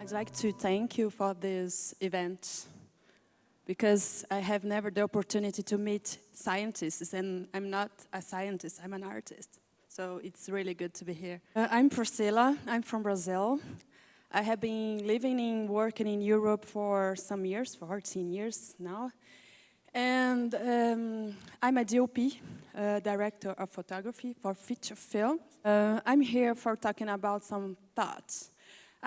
I'd like to thank you for this event because I have never the opportunity to meet scientists, and I'm not a scientist, I'm an artist. So it's really good to be here. I'm Priscilla, I'm from Brazil. I have been living and working in Europe for some years, 14 years now. And I'm a DOP, director of photography for feature film. I'm here for talking about some thoughts.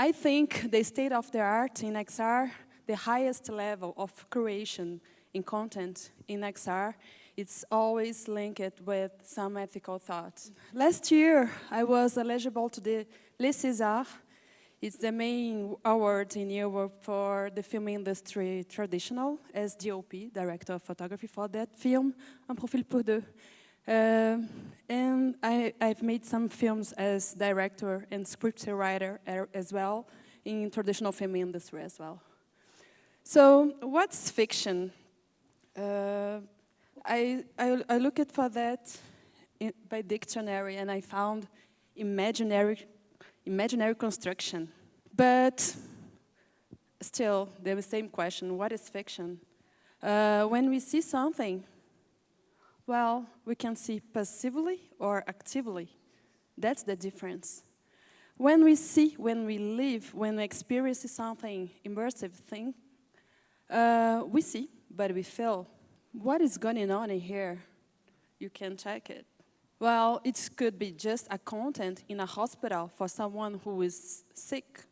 I think the state of the art in XR, the highest level of creation in content in XR, it's always linked with some ethical thoughts. Last year, I was eligible to the Les César. It's the main award in Europe for the film industry traditional, as DOP, Director of Photography for that film, Un Profil pour deux. And I've made some films as director and scriptwriter as well, in traditional film industry as well. So, what's fiction? I looked for that by dictionary, and I found imaginary construction. But still, the same question, what is fiction? When we see something, well, we can see passively or actively. That's the difference. When we see, when we live, when we experience something, immersive thing, we see, but we feel. What is going on in here? You can check it. Well, it could be just a content in a hospital for someone who is sick.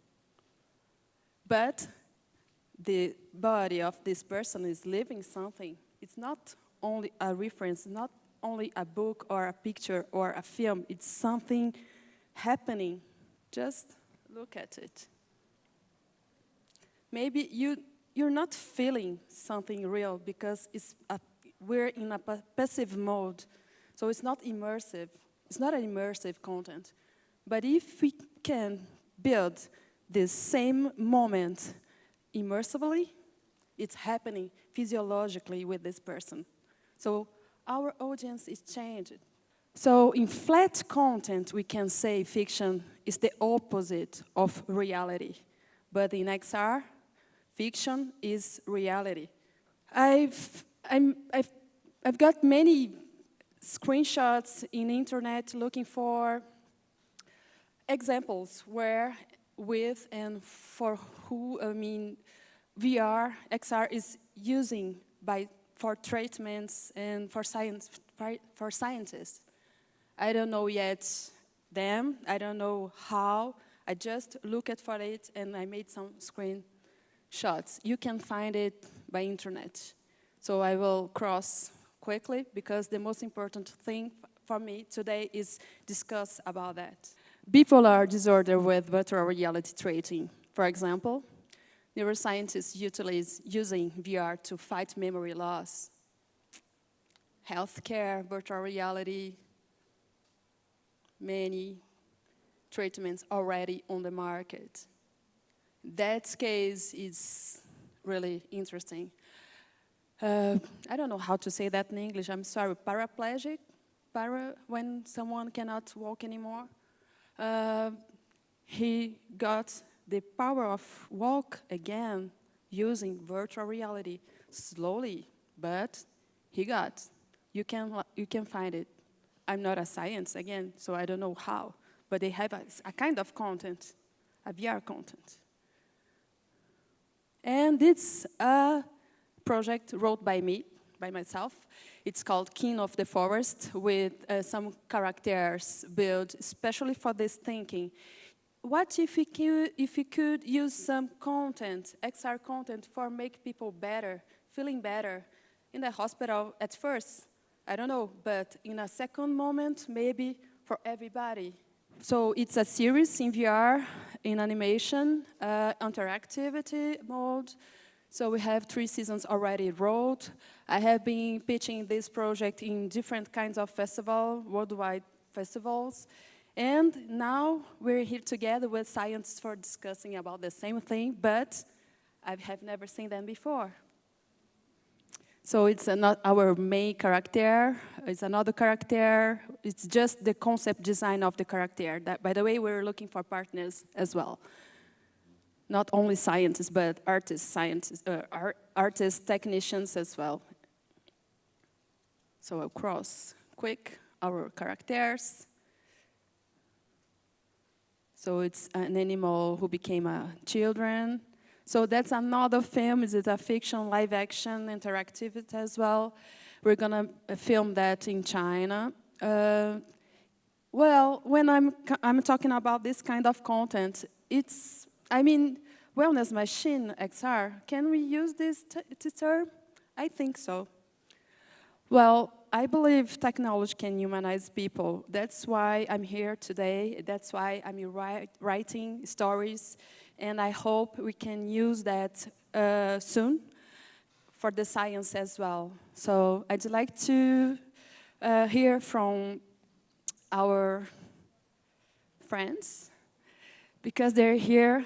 But the body of this person is living something. It's not only a reference, not only a book or a picture or a film. It's something happening. Just look at it. Maybe you're not feeling something real because we're in a passive mode. So it's not immersive. It's not an immersive content. But if we can build this same moment immersively, it's happening physiologically with this person. So our audience is changed. So in flat content, we can say fiction is the opposite of reality. But in XR, fiction is reality. I've got many screenshots in internet looking for examples where, with, and for who, VR, XR is using for treatments and for scientists. I don't know yet them, I don't know how, I just looked for it and I made some screenshots. You can find it by internet. So I will cross quickly because the most important thing for me today is discuss about that. Bipolar disorder with virtual reality training. For example, neuroscientists utilize using VR to fight memory loss. Healthcare, virtual reality, many treatments already on the market. That case is really interesting. I don't know how to say that in English, I'm sorry, paraplegic, when someone cannot walk anymore. He got the power of walk again using virtual reality, slowly, but he got. You can find it. I'm not a science, again, so I don't know how, but they have a kind of content, a VR content. And it's a project wrote by me, by myself. It's called King of the Forest, with some characters built especially for this thinking. What if we could use some content, XR content, for make people better, feeling better in the hospital at first? I don't know, but in a second moment, maybe for everybody. So it's a series in VR, in animation, interactivity mode. So we have 3 seasons already wrote. I have been pitching this project in different kinds of festivals, worldwide festivals. And now we're here together with scientists for discussing about the same thing, but I have never seen them before. So it's not our main character, it's another character, it's just the concept design of the character. That, by the way, we're looking for partners as well. not only scientists, but artists, technicians as well. So I'll cross quick our characters. So it's an animal who became a children. So that's another film. It's a fiction, live action, interactivity as well. We're gonna film that in China. Well, when I'm talking about this kind of content, it's, I mean, wellness machine, XR, can we use this term? I think so. Well, I believe technology can humanize people. That's why I'm here today. That's why I'm writing stories. And I hope we can use that soon for the science as well. So I'd like to hear from our friends, because they're here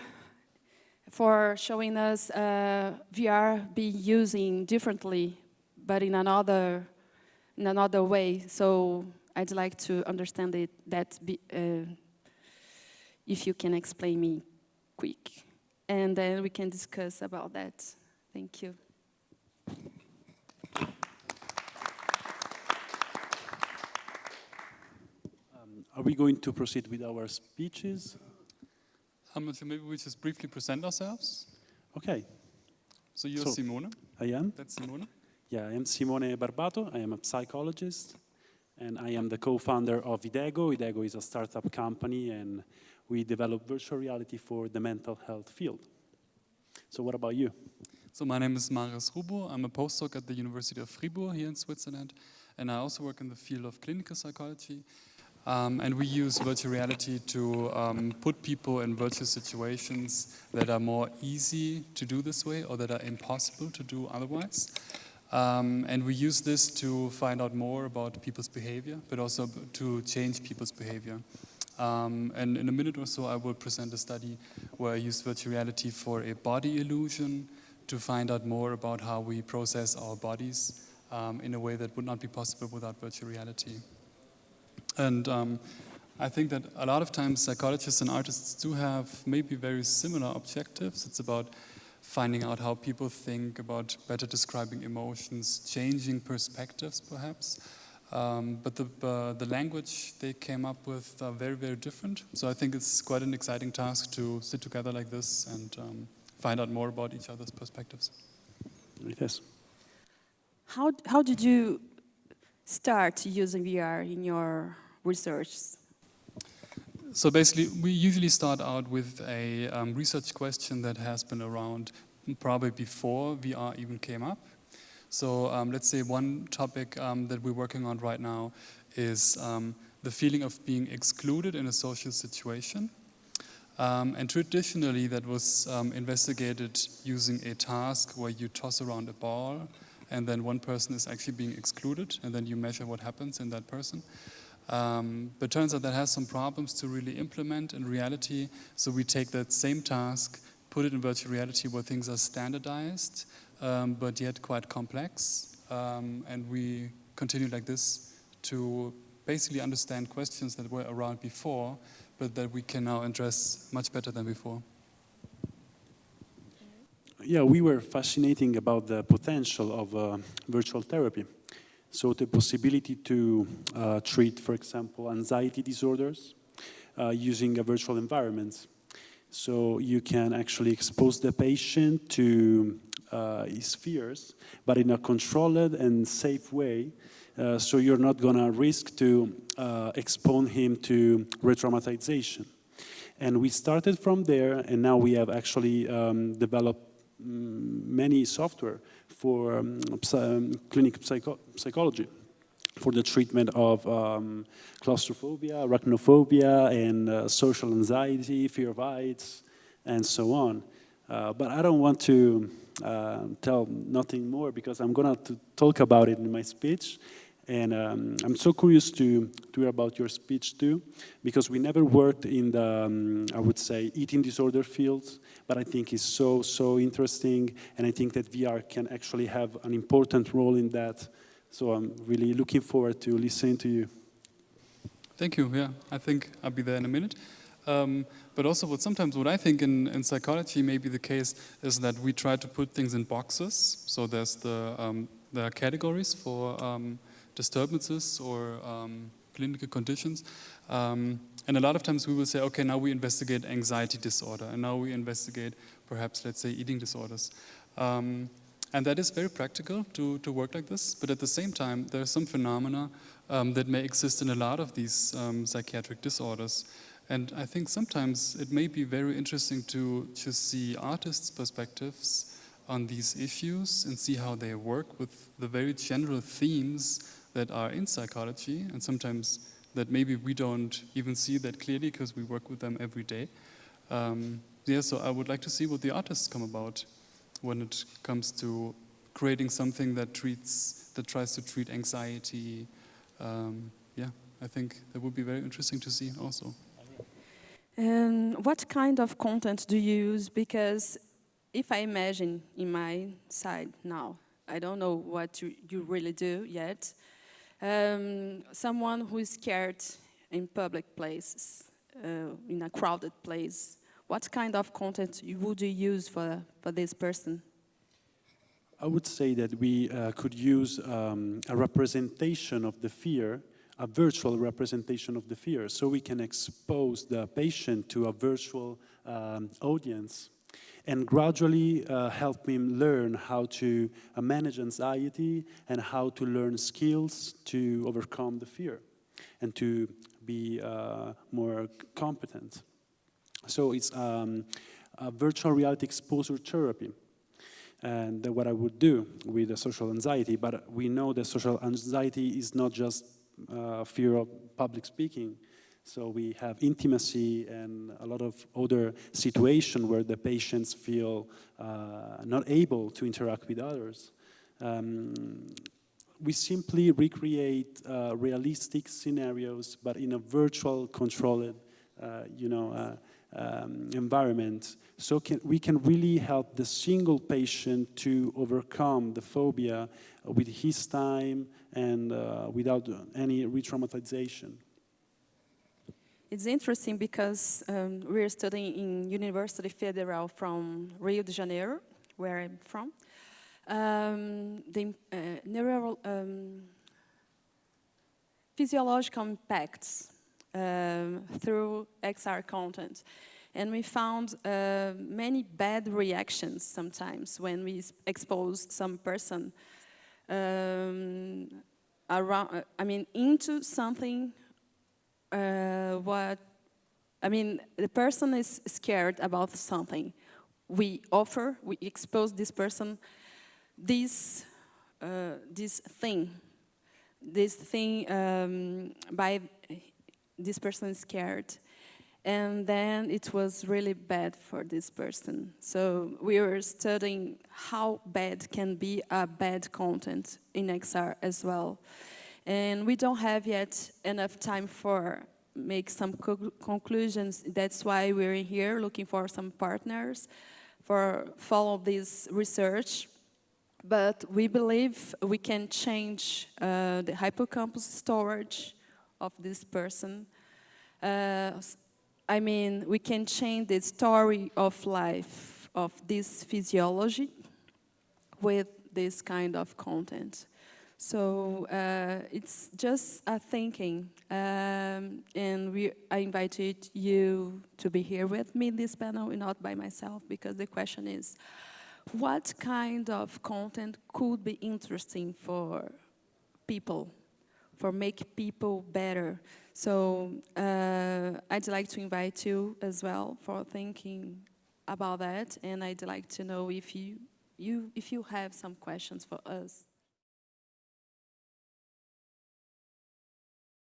for showing us VR being using differently, but in another way. So I'd like to understand if you can explain me quick, and then we can discuss about that. Thank you. Are we going to proceed with our speeches? So maybe we just briefly present ourselves. Okay. So you're Simone. I am. That's Simone. Yeah, I am Simone Barbato. I am a psychologist, and I am the co-founder of Idego. Idego is a startup company, and we develop virtual reality for the mental health field. So what about you? So my name is Marius Rubo. I'm a postdoc at the University of Fribourg here in Switzerland, and I also work in the field of clinical psychology. And we use virtual reality to put people in virtual situations that are more easy to do this way or that are impossible to do otherwise. And we use this to find out more about people's behavior, but also to change people's behavior. And in a minute or so, I will present a study where I use virtual reality for a body illusion to find out more about how we process our bodies in a way that would not be possible without virtual reality. And I think that a lot of times psychologists and artists do have maybe very similar objectives. It's about finding out how people think, about better describing emotions, changing perspectives perhaps. But the language they came up with are very, very different. So I think it's quite an exciting task to sit together like this and find out more about each other's perspectives. Yes. How did you start using VR in your research? So basically, we usually start out with a research question that has been around probably before VR even came up. So let's say one topic that we're working on right now is the feeling of being excluded in a social situation. And traditionally, that was investigated using a task where you toss around a ball, and then one person is actually being excluded, and then you measure what happens in that person. But turns out that has some problems to really implement in reality, so we take that same task, put it in virtual reality where things are standardized, but yet quite complex, and we continue like this to basically understand questions that were around before, but that we can now address much better than before. Yeah, we were fascinating about the potential of virtual therapy. So the possibility to treat, for example, anxiety disorders using a virtual environment. So you can actually expose the patient to his fears, but in a controlled and safe way. So you're not going to risk to expose him to re-traumatization. And we started from there, and now we have actually developed many software for clinical psychology, for the treatment of claustrophobia, arachnophobia, and social anxiety, fear of heights, and so on. But I don't want to tell nothing more because I'm going to talk about it in my speech. And I'm so curious to hear about your speech too, because we never worked in the, I would say, eating disorder fields, but I think it's so interesting, and I think that VR can actually have an important role in that. So I'm really looking forward to listening to you. Thank you, yeah. I think I'll be there in a minute. But also what I think in psychology may be the case is that we try to put things in boxes. So there are categories for disturbances or clinical conditions. And a lot of times we will say, okay, now we investigate anxiety disorder, and now we investigate perhaps, let's say, eating disorders. And that is very practical to work like this, but at the same time, there are some phenomena that may exist in a lot of these psychiatric disorders. And I think sometimes it may be very interesting to just see artists' perspectives on these issues and see how they work with the very general themes that are in psychology, and sometimes that maybe we don't even see that clearly because we work with them every day. So I would like to see what the artists come about when it comes to creating something that tries to treat anxiety. I think that would be very interesting to see also. What kind of content do you use? Because if I imagine in my side now, I don't know what you really do yet. Someone who is scared in public places, in a crowded place, what kind of content would you use for this person? I would say that we could use a representation of the fear, a virtual representation of the fear, so we can expose the patient to a virtual audience and gradually help him learn how to manage anxiety and how to learn skills to overcome the fear and to be more competent. So it's a virtual reality exposure therapy. And what I would do with the social anxiety, but we know that social anxiety is not just fear of public speaking. So we have intimacy and a lot of other situations where the patients feel not able to interact with others. We simply recreate realistic scenarios, but in a virtual, controlled, environment. So we can really help the single patient to overcome the phobia with his time and without any re-traumatization. It's interesting because we're studying in University Federal from Rio de Janeiro, where I'm from. The physiological impacts through XR content. And we found many bad reactions sometimes when we expose some person into something. The person is scared about something. We expose this person this thing by this person is scared. And then it was really bad for this person. So we were studying how bad can be a bad content in XR as well. And we don't have yet enough time for make some conclusions. That's why we're here looking for some partners for follow this research. But we believe we can change the hippocampus storage of this person. We can change the story of life of this physiology with this kind of content. So it's just a thinking, and I invited you to be here with me in this panel, and not by myself, because the question is, what kind of content could be interesting for people, for make people better? So I'd like to invite you as well for thinking about that, and I'd like to know if you have some questions for us.